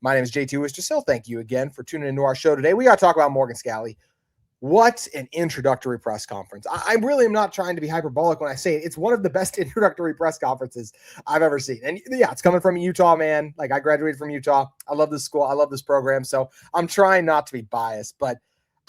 My name is JT Wistrcill. Thank you again for tuning into our show today. We got to talk about Morgan Scalley. What an introductory press conference. I really am not trying to be hyperbolic when I say it. It's one of the best introductory press conferences I've ever seen. And yeah, it's coming from Utah, man. Like, I graduated from Utah. I love this school. I love this program. So I'm trying not to be biased, but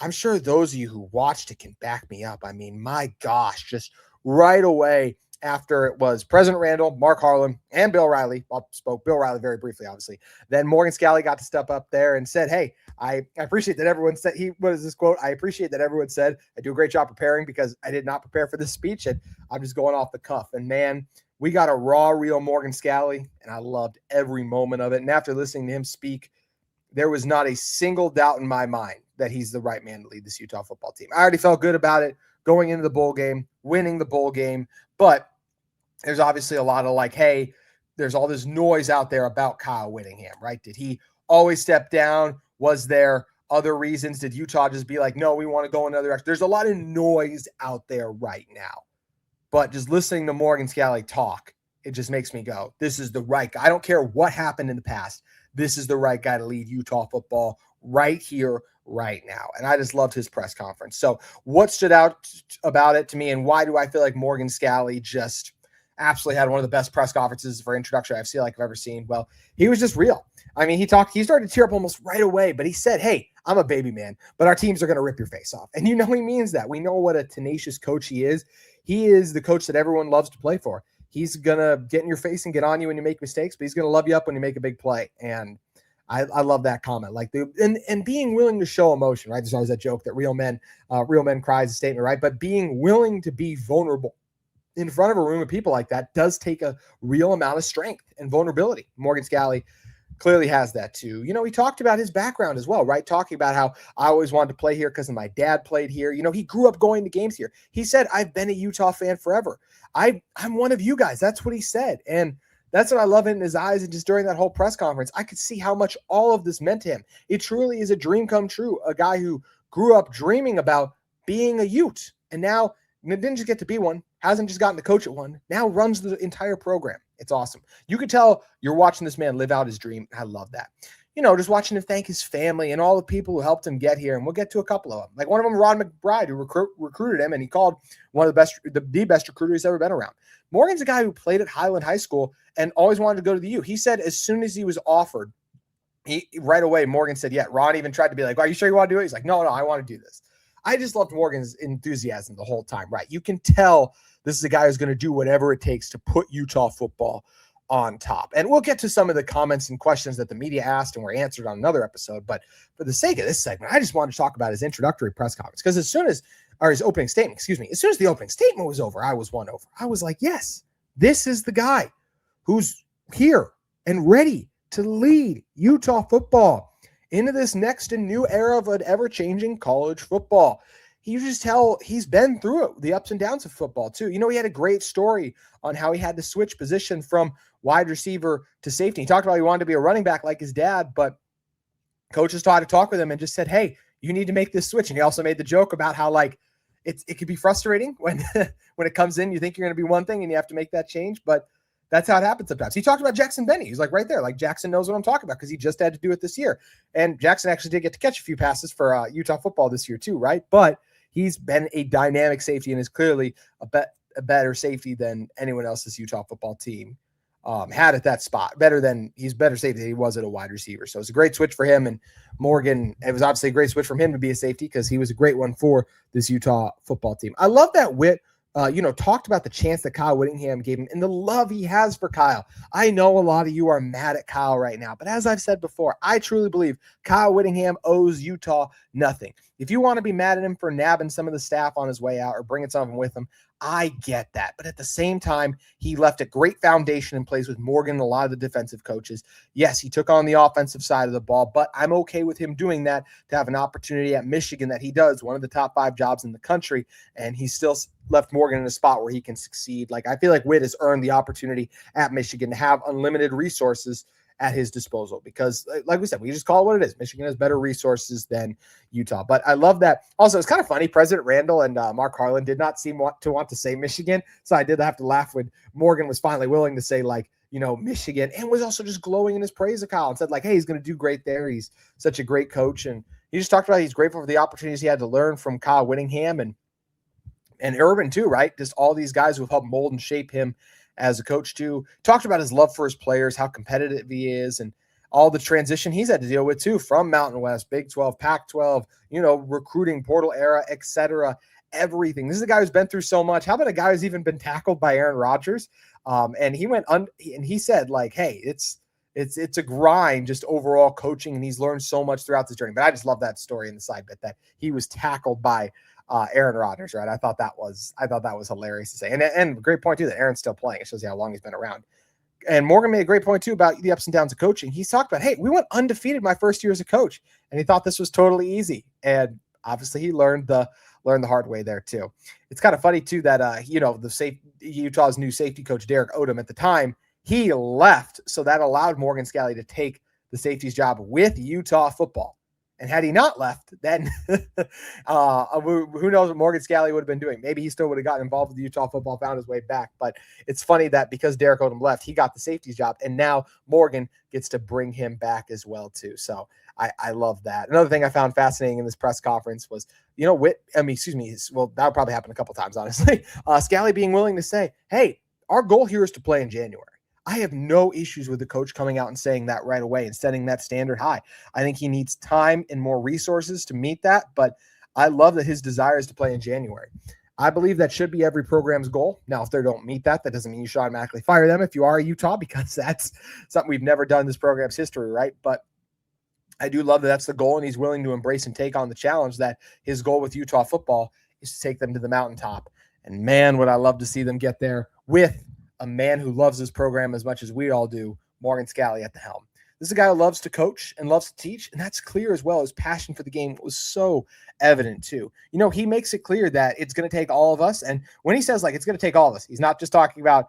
I'm sure those of you who watched it can back me up. I mean, my gosh, just right away after it was President Randall, Mark Harlan, and Bill Riley. I spoke Bill Riley very briefly, obviously. Then Morgan Scalley got to step up there and said, hey, I appreciate that everyone said, what is this quote? I appreciate that everyone said I do a great job preparing because I did not prepare for this speech and I'm just going off the cuff. And man, we got a raw, real Morgan Scalley, and I loved every moment of it. And after listening to him speak, there was not a single doubt in my mind that he's the right man to lead this Utah football team. I already felt good about it going into the bowl game, winning the bowl game, but there's obviously a lot of like, hey, there's all this noise out there about Kyle Whittingham, right? Did he always step down? Was there other reasons? Did Utah just be like, no, we want to go another direction? There's a lot of noise out there right now. But just listening to Morgan Scalley talk, it just makes me go, this is the right guy. I don't care what happened in the past. This is the right guy to lead Utah football right here, right now. And I just loved his press conference. So what stood out about it to me, and why do I feel like Morgan Scalley just absolutely had one of the best press conferences for introduction I've ever seen? Well, he was just real. I mean, he started to tear up almost right away, but he said, hey, I'm a baby man, but our teams are going to rip your face off. And you know, he means that. We know what a tenacious coach he is. He is the coach that everyone loves to play for. He's going to get in your face and get on you when you make mistakes, but he's going to love you up when you make a big play. And I love that comment. Like and being willing to show emotion, right? There's always that joke that real men cry is a statement, right? But being willing to be vulnerable in front of a room of people like that does take a real amount of strength and vulnerability. Morgan Scalley clearly has that too. You know, he talked about his background as well, right? Talking about how I always wanted to play here because my dad played here. You know, he grew up going to games here. He said, I've been a Utah fan forever. I'm one of you guys. That's what he said. And that's what I love in his eyes. And just during that whole press conference, I could see how much all of this meant to him. It truly is a dream come true. A guy who grew up dreaming about being a Ute and now didn't just get to be one, hasn't just gotten to coach at one, now runs the entire program. It's awesome. You could tell you're watching this man live out his dream. I love that. You know, just watching him thank his family and all the people who helped him get here. And we'll get to a couple of them. Like one of them, Ron McBride, who recruited him, and he called one of the best recruiter he's ever been around. Morgan's a guy who played at Highland High School and always wanted to go to the U. He said as soon as he was offered, right away, Morgan said, yeah, Ron even tried to be like, are you sure you want to do it? He's like, no, I want to do this. I just loved Morgan's enthusiasm the whole time, right? You can tell this is a guy who's going to do whatever it takes to put Utah football on top. And we'll get to some of the comments and questions that the media asked and were answered on another episode. But for the sake of this segment, I just wanted to talk about his introductory press conference because his opening statement, as soon as the opening statement was over, I was won over. I was like, yes, this is the guy who's here and ready to lead Utah football into this next and new era of an ever-changing college football. You just tell he's been through it, the ups and downs of football too. You know, he had a great story on how he had to switch position from wide receiver to safety. He talked about he wanted to be a running back like his dad, but coaches tried to talk with him and just said, hey, you need to make this switch. And he also made the joke about how like it could be frustrating when when it comes in, you think you're going to be one thing and you have to make that change, but that's how it happens sometimes. He talked about Jackson Benny. He's like right there. Like Jackson knows what I'm talking about because he just had to do it this year. And Jackson actually did get to catch a few passes for Utah football this year too, right? But he's been a dynamic safety and is clearly a better safety than anyone else's Utah football team had at that spot. He's better safety than he was at a wide receiver. So it's a great switch for him. And Morgan, it was obviously a great switch from him to be a safety because he was a great one for this Utah football team. I love that Whit talked about the chance that Kyle Whittingham gave him and the love he has for Kyle. I know a lot of you are mad at Kyle right now, but as I've said before, I truly believe Kyle Whittingham owes Utah nothing. If you want to be mad at him for nabbing some of the staff on his way out or bringing some of them with him, I get that. But at the same time, he left a great foundation in place with Morgan and a lot of the defensive coaches. Yes, he took on the offensive side of the ball, but I'm okay with him doing that to have an opportunity at Michigan that he does, one of the top 5 jobs in the country, and he still left Morgan in a spot where he can succeed. Like I feel like Whit has earned the opportunity at Michigan to have unlimited resources at his disposal because like we said, we just call it what it is. Michigan has better resources than Utah, but I love that. Also, it's kind of funny. President Randall and Mark Harlan did not seem to want to say Michigan. So I did have to laugh when Morgan was finally willing to say like Michigan, and was also just glowing in his praise of Kyle and said like, hey, he's going to do great there. He's such a great coach. And he just talked about he's grateful for the opportunities he had to learn from Kyle Whittingham and Urban too, right? Just all these guys who have helped mold and shape him as a coach too. Talked about his love for his players, how competitive he is, and all the transition he's had to deal with too from Mountain West, Big 12, Pac-12, recruiting portal era, etc. Everything. This is a guy who's been through so much. How about a guy who's even been tackled by Aaron Rodgers? And he went and he said like, hey, it's a grind just overall coaching, and he's learned so much throughout this journey. But I just love that story in the side bit that he was tackled by Aaron Rodgers, right? I thought that was hilarious to say. And great point too that Aaron's still playing. It shows you how long he's been around. And Morgan made a great point too about the ups and downs of coaching. He's talked about, hey, we went undefeated my first year as a coach, and he thought this was totally easy. And obviously he learned the hard way there too. It's kind of funny too that Utah's new safety coach Derek Odom at the time, he left, so that allowed Morgan Scalley to take the safety's job with Utah football. And had he not left, then who knows what Morgan Scalley would have been doing. Maybe he still would have gotten involved with Utah football, found his way back. But it's funny that because Derek Odom left, he got the safety's job, and now Morgan gets to bring him back as well too. So I love that. Another thing I found fascinating in this press conference was, that'll probably happen a couple times, honestly. Scalley being willing to say, hey, our goal here is to play in January. I have no issues with the coach coming out and saying that right away and setting that standard high. I think he needs time and more resources to meet that, but I love that his desire is to play in January. I believe that should be every program's goal. Now, if they don't meet that, that doesn't mean you should automatically fire them if you are Utah, because that's something we've never done in this program's history, right? But I do love that that's the goal, and he's willing to embrace and take on the challenge that his goal with Utah football is to take them to the mountaintop. And man, would I love to see them get there with a man who loves this program as much as we all do, Morgan Scalley at the helm. This is a guy who loves to coach and loves to teach, and that's clear as well. His passion for the game was so evident too. He makes it clear that it's going to take all of us, and when he says like it's going to take all of us, he's not just talking about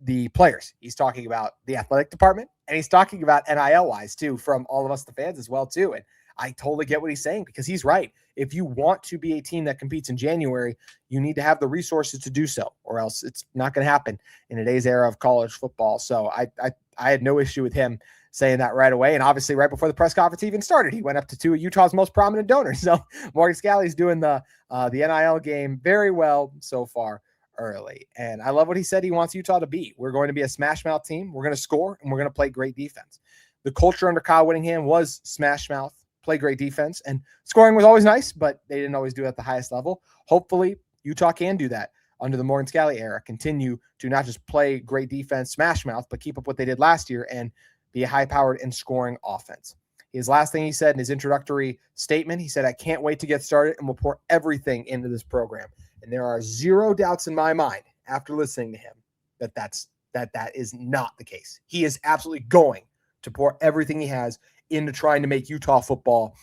the players. He's talking about the athletic department, and he's talking about NIL-wise too, from all of us, the fans as well too. And I totally get what he's saying, because he's right. If you want to be a team that competes in January, you need to have the resources to do so, or else it's not going to happen in today's era of college football. So I had no issue with him saying that right away. And obviously right before the press conference even started, he went up to two of Utah's most prominent donors. So Morgan Scalley's doing the NIL game very well so far early. And I love what he said he wants Utah to be. We're going to be a smash mouth team. We're going to score, and we're going to play great defense. The culture under Kyle Whittingham was smash mouth, play great defense, and scoring was always nice, but they didn't always do it at the highest level. Hopefully Utah can do that under the Morgan Scalley era, continue to not just play great defense, smash mouth, but keep up what they did last year and be a high-powered and scoring offense. His last thing he said in his introductory statement, he said, I can't wait to get started, and we'll pour everything into this program. And there are zero doubts in my mind after listening to him that is not the case. He is absolutely going to pour everything he has into trying to make Utah football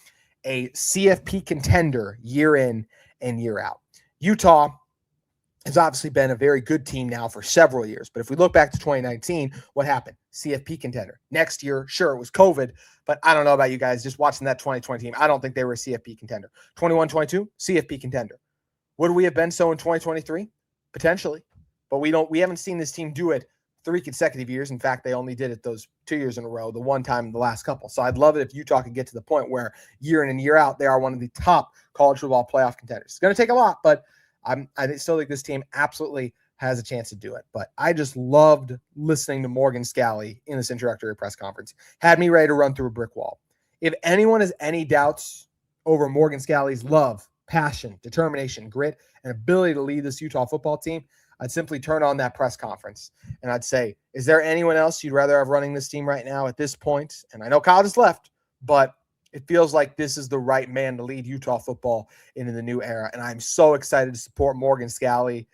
a CFP contender year in and year out. Utah has obviously been a very good team now for several years, but if we look back to 2019, what happened? CFP contender. Next year, sure, it was COVID, but I don't know about you guys, just watching that 2020 team, I don't think they were a CFP contender. 21-22, CFP contender. Would we have been so in 2023? Potentially, but we haven't seen this team do it 3 consecutive years. In fact, they only did it those 2 years in a row, the one time in the last couple. So I'd love it if Utah could get to the point where year in and year out, they are one of the top college football playoff contenders. It's going to take a lot, but I still think this team absolutely has a chance to do it. But I just loved listening to Morgan Scalley in this introductory press conference. Had me ready to run through a brick wall. If anyone has any doubts over Morgan Scalley's love, passion, determination, grit, and ability to lead this Utah football team, I'd simply turn on that press conference and I'd say, is there anyone else you'd rather have running this team right now at this point? And I know Kyle just left, but it feels like this is the right man to lead Utah football into the new era. And I'm so excited to support Morgan Scalley.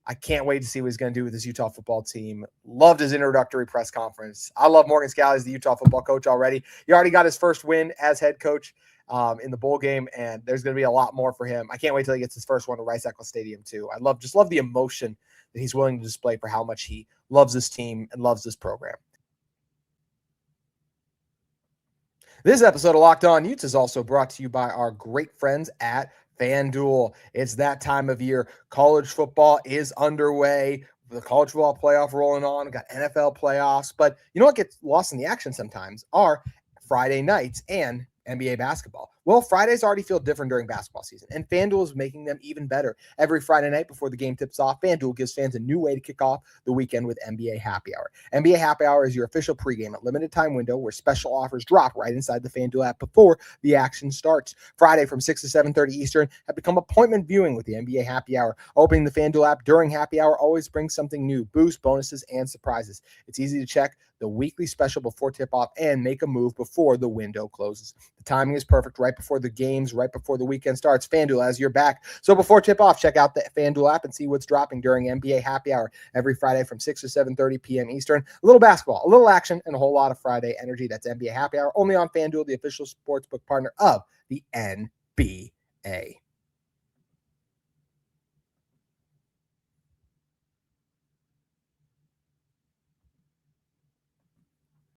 I can't wait to see what he's going to do with this Utah football team. Loved his introductory press conference. I love Morgan Scalley as the Utah football coach already. He already got his first win as head coach in the bowl game, and there's going to be a lot more for him. I can't wait till he gets his first one to Rice-Eccles Stadium too. I love the emotion that he's willing to display for how much he loves this team and loves this program. This episode of Locked On Utes is also brought to you by our great friends at FanDuel. It's that time of year. College football is underway. the college football playoff rolling on, got NFL playoffs, but you know what gets lost in the action sometimes are Friday nights and NBA basketball. Well, Fridays already feel different during basketball season, and FanDuel is making them even better. Every Friday night before the game tips off, FanDuel gives fans a new way to kick off the weekend with NBA Happy Hour. NBA Happy Hour is your official pregame at limited time window where special offers drop right inside the FanDuel app before the action starts. Friday from 6 to 7:30 Eastern have become appointment viewing with the NBA Happy Hour. Opening the FanDuel app during Happy Hour always brings something new, boosts, bonuses, and surprises. It's easy to check the weekly special before tip-off and make a move before the window closes. The timing is perfect right before the games, right before the weekend starts. FanDuel has your back. So before tip-off, check out the FanDuel app and see what's dropping during NBA Happy Hour every Friday from 6 to 7:30 p.m. Eastern. A little basketball, a little action, and a whole lot of Friday energy. That's NBA Happy Hour only on FanDuel, the official sportsbook partner of the NBA.